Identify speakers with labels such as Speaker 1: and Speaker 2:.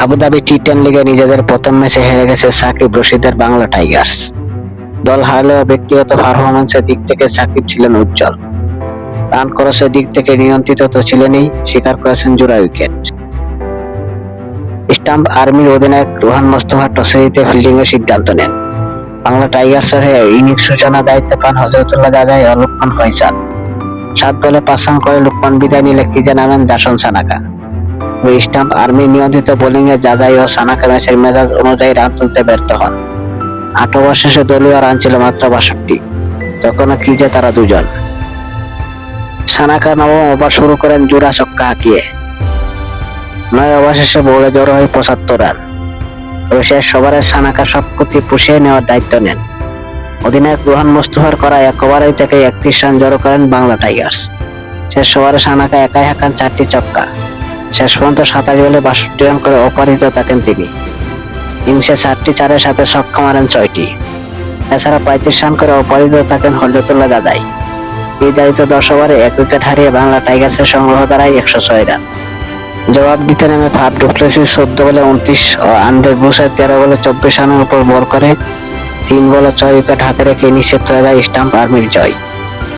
Speaker 1: Abu Dhabi টি10 লিগে নিজেদের প্রথম ম্যাচে হেরে গেছে সাকিব রশিদের বাংলা টাইগার্স। দল হারলেও ব্যক্তিগত পারফরম্যান্সের দিক থেকে সাকিব ছিলেন উজ্জ্বল। রান খরচের দিক থেকে নিয়ন্ত্রিত তো ছিলেনই, স্বীকার করেছেন জোড়া উইকেট। স্টাম্প আর্মির অধিনায়ক রোহান মোস্তফা টসে জিতে ফিল্ডিং এর সিদ্ধান্ত নেন। বাংলা টাইগার্সের হয়ে ইনিংস সূচনার দায়িত্ব পান হযরতুল্লাহ দাদাই ও লুকমান ফয়সাল। 7 বলে 5 রান করে লুকমান বিদায় নিলে ক্রিজে নামেন দাসন সানাকা। ওই স্টাম্প আর্মি নিয়ন্ত্রিত বোলিং এ জাজাই ও সানাকা ম্যাচের মেজাজ অনুযায়ী রান তুলতে ব্যর্থ হন। 8 ওভার শেষে দলীয় রান ছিল মাত্র 62। তখনও ক্রিজে তারা দুজন। সানাকা 9ম ওভার শুরু করেন জোড়া ছক্কা হাঁকিয়ে। 9 ওভার শেষে বোর্ডে জড়ো হয় 75 রান। তবে শেষ ওভারে সানাকা সব ক্ষতি পুষিয়ে নেওয়ার দায়িত্ব নেন। অধিনায়ক রোহান মোস্তফার করা 1 ওভারেই থেকে 31 রান জড়ো করেন বাংলা টাইগার্স। শেষ ওভারে সানাকা একাই হাঁকান 4টি ছক্কা। শেষ পর্যন্ত 27 বলে 62 রান করে অপরাজিত থাকেন তিনি। ইনিংসে 4টি চারের সাথে ছক্কা মারেন 6টি। এছাড়া 35 রান করে অপরাজিত থাকেন হযরতুল্লাহ দাদাই। এই দায়িত্ব 10 ওভারে 1 উইকেট হারিয়ে বাংলা টাইগার্সের সংগ্রহ দাঁড়ায় 106 রান। জবাব দিতে নেমে ফাফ ডু প্লেসিস 14 বলে 29 ও আন্দ্রে ব্রুসার 13 বলে 24 রানের উপর ভর করে 3 বলে 6 উইকেট হাতে রেখে নিশ্চিত হয়ে যায় স্টাম্প আর্মির জয়।